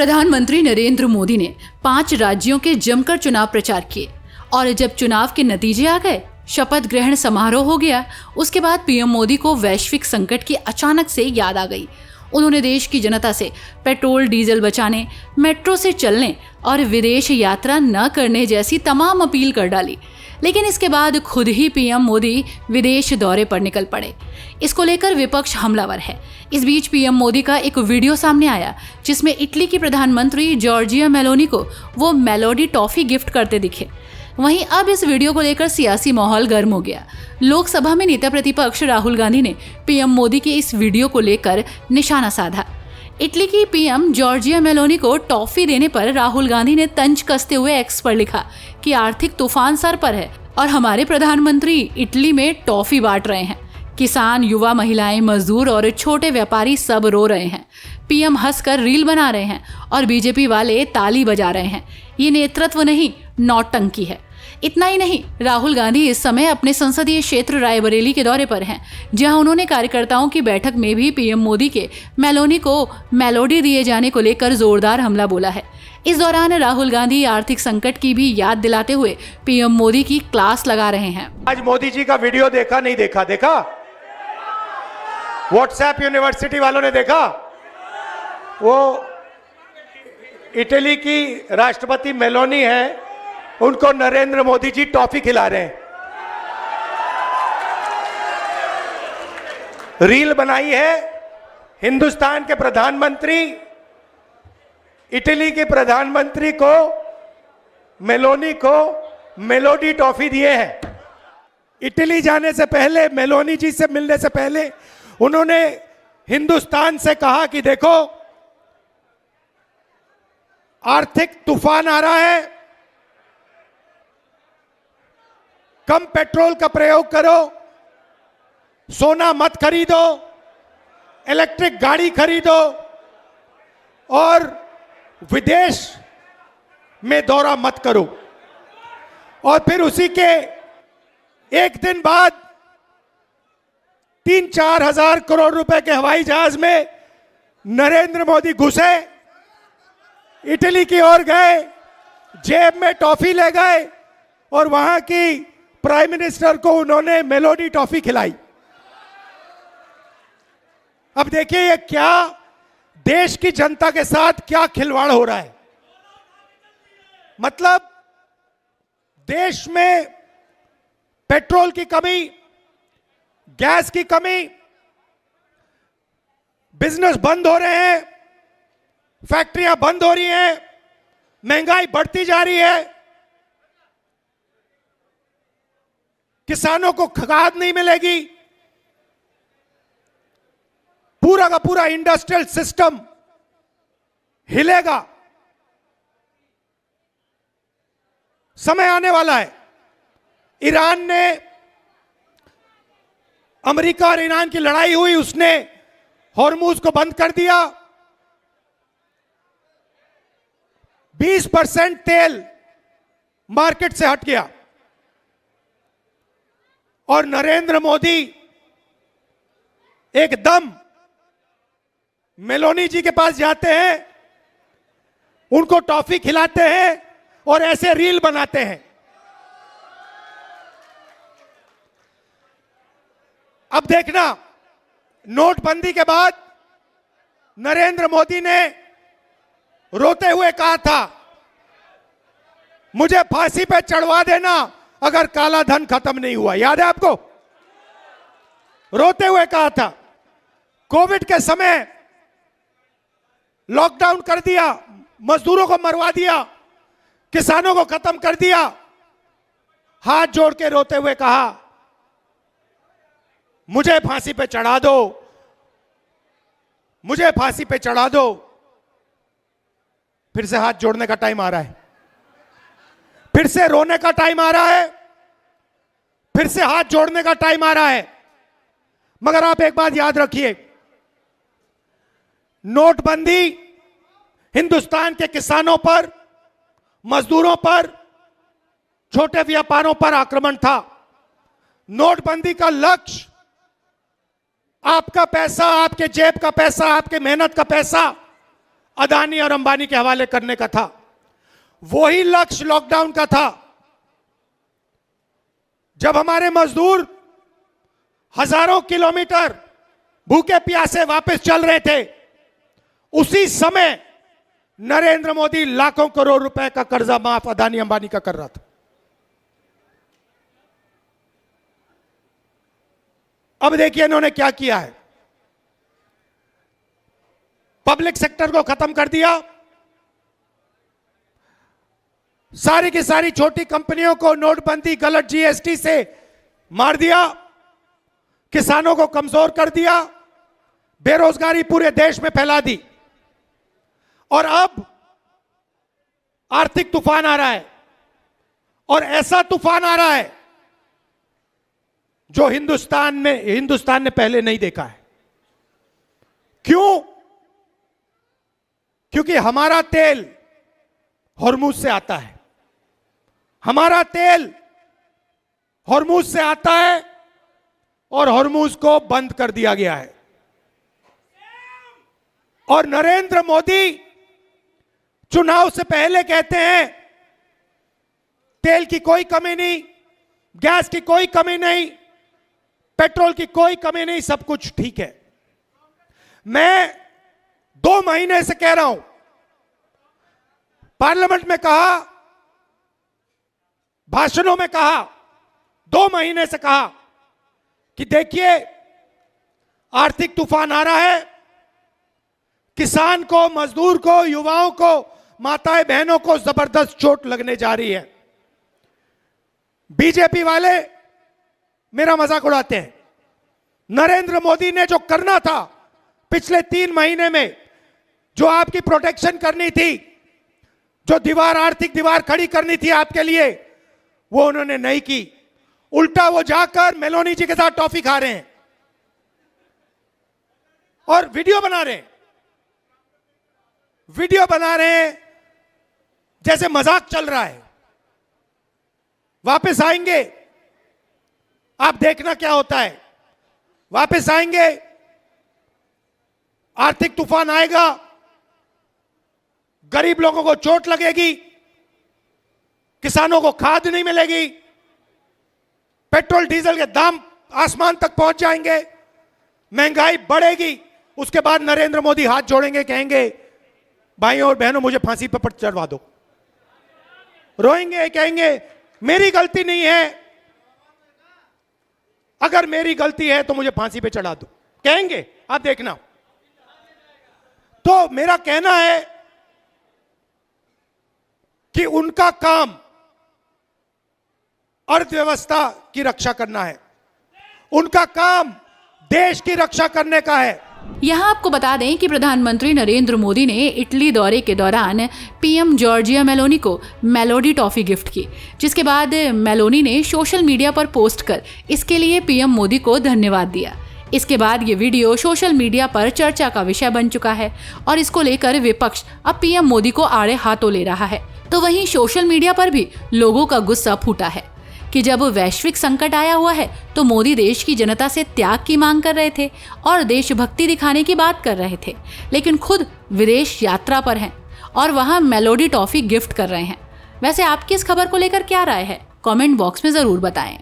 प्रधानमंत्री नरेंद्र मोदी ने 5 राज्यों के जमकर चुनाव प्रचार किए और जब चुनाव के नतीजे आ गए, शपथ ग्रहण समारोह हो गया, उसके बाद पीएम मोदी को वैश्विक संकट की अचानक से याद आ गई। उन्होंने देश की जनता से पेट्रोल डीजल बचाने, मेट्रो से चलने और विदेश यात्रा न करने जैसी तमाम अपील कर डाली। लेकिन इसके बाद खुद ही पीएम मोदी विदेश दौरे पर निकल पड़े। इसको लेकर विपक्ष हमलावर है। इस बीच पीएम मोदी का एक वीडियो सामने आया जिसमें इटली की प्रधानमंत्री जॉर्जिया मेलोनी को वो मेलोडी टॉफी गिफ्ट करते दिखे। वहीं अब इस वीडियो को लेकर सियासी माहौल गर्म हो गया। लोकसभा में नेता प्रतिपक्ष राहुल गांधी ने पीएम मोदी के इस वीडियो को लेकर निशाना साधा। इटली की पीएम जॉर्जिया मेलोनी को टॉफी देने पर राहुल गांधी ने तंज कसते हुए एक्स पर लिखा कि आर्थिक तूफान सर पर है और हमारे प्रधानमंत्री इटली में टॉफी बांट रहे हैं। किसान, युवा, महिलाएं, मजदूर और छोटे व्यापारी सब रो रहे हैं। पीएम हंसकर रील बना रहे हैं और बीजेपी वाले ताली बजा रहे हैं। ये नेतृत्व नहीं, नौटंकी है। इतना ही नहीं, राहुल गांधी इस समय अपने संसदीय क्षेत्र रायबरेली के दौरे पर हैं, जहां उन्होंने कार्यकर्ताओं की बैठक में भी पीएम मोदी के मेलोनी को मेलोडी दिए जाने को लेकर जोरदार हमला बोला है। इस दौरान राहुल गांधी आर्थिक संकट की भी याद दिलाते हुए पीएम मोदी की क्लास लगा रहे हैं। आज मोदी जी का वीडियो देखा नहीं देखा? देखा? व्हाट्सएप यूनिवर्सिटी वालों ने देखा? वो इटली की राष्ट्रपति मेलोनी है, उनको नरेंद्र मोदी जी टॉफी खिला रहे हैं। रील बनाई है। हिंदुस्तान के प्रधानमंत्री इटली के प्रधानमंत्री को, मेलोनी को मेलोडी टॉफी दिए हैं। इटली जाने से पहले, मेलोनी जी से मिलने से पहले उन्होंने हिंदुस्तान से कहा कि देखो, आर्थिक तूफान आ रहा है, कम पेट्रोल का प्रयोग करो, सोना मत खरीदो, इलेक्ट्रिक गाड़ी खरीदो और विदेश में दौरा मत करो। और फिर उसी के एक दिन बाद 3-4 हजार करोड़ रुपए के हवाई जहाज में नरेंद्र मोदी घुसे, इटली की ओर गए, जेब में टॉफी ले गए और वहां की प्राइम मिनिस्टर को उन्होंने मेलोडी टॉफी खिलाई। अब देखिए ये क्या देश की जनता के साथ क्या खिलवाड़ हो रहा है। मतलब देश में पेट्रोल की कमी, गैस की कमी, बिजनेस बंद हो रहे हैं, फैक्ट्रियां बंद हो रही हैं, महंगाई बढ़ती जा रही है, किसानों को खाद नहीं मिलेगी, पूरा का पूरा इंडस्ट्रियल सिस्टम हिलेगा। समय आने वाला है। ईरान ने, अमेरिका और ईरान की लड़ाई हुई, उसने हॉर्मुज को बंद कर दिया। 20% तेल मार्केट से हट गया और नरेंद्र मोदी एकदम मेलोनी जी के पास जाते हैं, उनको टॉफी खिलाते हैं और ऐसे रील बनाते हैं। अब देखना, नोटबंदी के बाद नरेंद्र मोदी ने रोते हुए कहा था, मुझे फांसी पे चढ़वा देना अगर काला धन खत्म नहीं हुआ। याद है आपको? रोते हुए कहा था। कोविड के समय लॉकडाउन कर दिया, मजदूरों को मरवा दिया, किसानों को खत्म कर दिया। हाथ जोड़ के रोते हुए कहा, मुझे फांसी पे चढ़ा दो, मुझे फांसी पे चढ़ा दो। फिर से हाथ जोड़ने का टाइम आ रहा है, फिर से रोने का टाइम आ रहा है, फिर से हाथ जोड़ने का टाइम आ रहा है। मगर आप एक बात याद रखिए, नोटबंदी हिंदुस्तान के किसानों पर, मजदूरों पर, छोटे व्यापारों पर आक्रमण था। नोटबंदी का लक्ष्य आपका पैसा, आपके जेब का पैसा, आपके मेहनत का पैसा अदानी और अंबानी के हवाले करने का था। वही लक्ष्य लॉकडाउन का था। जब हमारे मजदूर हजारों किलोमीटर भूखे प्यासे वापस चल रहे थे, उसी समय नरेंद्र मोदी लाखों करोड़ रुपए का कर्जा माफ अदानी अंबानी का कर रहा था। अब देखिए इन्होंने क्या किया है। पब्लिक सेक्टर को खत्म कर दिया, सारी की सारी छोटी कंपनियों को नोटबंदी गलत जीएसटी से मार दिया, किसानों को कमजोर कर दिया, बेरोजगारी पूरे देश में फैला दी। और अब आर्थिक तूफान आ रहा है, और ऐसा तूफान आ रहा है जो हिंदुस्तान ने पहले नहीं देखा है। क्यों? क्योंकि हमारा तेल हॉर्मुज से आता है। हमारा तेल हॉर्मुज से आता है और हॉर्मुज को बंद कर दिया गया है। और नरेंद्र मोदी चुनाव से पहले कहते हैं तेल की कोई कमी नहीं, गैस की कोई कमी नहीं, पेट्रोल की कोई कमी नहीं, सब कुछ ठीक है। मैं 2 महीने से कह रहा हूं, पार्लियामेंट में कहा, भाषणों में कहा, 2 महीने से कहा कि देखिए आर्थिक तूफान आ रहा है, किसान को, मजदूर को, युवाओं को, माताएं बहनों को जबरदस्त चोट लगने जा रही है। बीजेपी वाले मेरा मजाक उड़ाते हैं। नरेंद्र मोदी ने जो करना था पिछले 3 महीने में, जो आपकी प्रोटेक्शन करनी थी, जो दीवार, आर्थिक दीवार खड़ी करनी थी आपके लिए, वो उन्होंने नहीं की। उल्टा वो जाकर मेलोनी जी के साथ टॉफी खा रहे हैं और वीडियो बना रहे हैं। वीडियो बना रहे हैं जैसे मजाक चल रहा है। वापस आएंगे, आप देखना क्या होता है। वापस आएंगे, आर्थिक तूफान आएगा, गरीब लोगों को चोट लगेगी, किसानों को खाद नहीं मिलेगी, पेट्रोल डीजल के दाम आसमान तक पहुंच जाएंगे, महंगाई बढ़ेगी। उसके बाद नरेंद्र मोदी हाथ जोड़ेंगे, कहेंगे भाइयों और बहनों मुझे फांसी पर चढ़वा दो। रोएंगे, कहेंगे मेरी गलती नहीं है, अगर मेरी गलती है तो मुझे फांसी पे चढ़ा दो, कहेंगे, आप देखना। तो मेरा कहना है कि उनका काम अर्थव्यवस्था की रक्षा करना है, उनका काम देश की रक्षा करने का है। यहाँ आपको बता दें कि प्रधानमंत्री नरेंद्र मोदी ने इटली दौरे के दौरान पीएम जॉर्जिया मेलोनी को मेलोडी टॉफी गिफ्ट की, जिसके बाद मेलोनी ने सोशल मीडिया पर पोस्ट कर इसके लिए पीएम मोदी को धन्यवाद दिया। इसके बाद ये वीडियो सोशल मीडिया पर चर्चा का विषय बन चुका है और इसको लेकर विपक्ष अब पीएम मोदी को आड़े हाथों ले रहा है। तो वहीं सोशल मीडिया पर भी लोगों का गुस्सा फूटा है कि जब वैश्विक संकट आया हुआ है तो मोदी देश की जनता से त्याग की मांग कर रहे थे और देशभक्ति दिखाने की बात कर रहे थे, लेकिन खुद विदेश यात्रा पर हैं और वहां मेलोडी टॉफी गिफ्ट कर रहे हैं। वैसे आपकी इस खबर को लेकर क्या राय है? कमेंट बॉक्स में जरूर बताएं।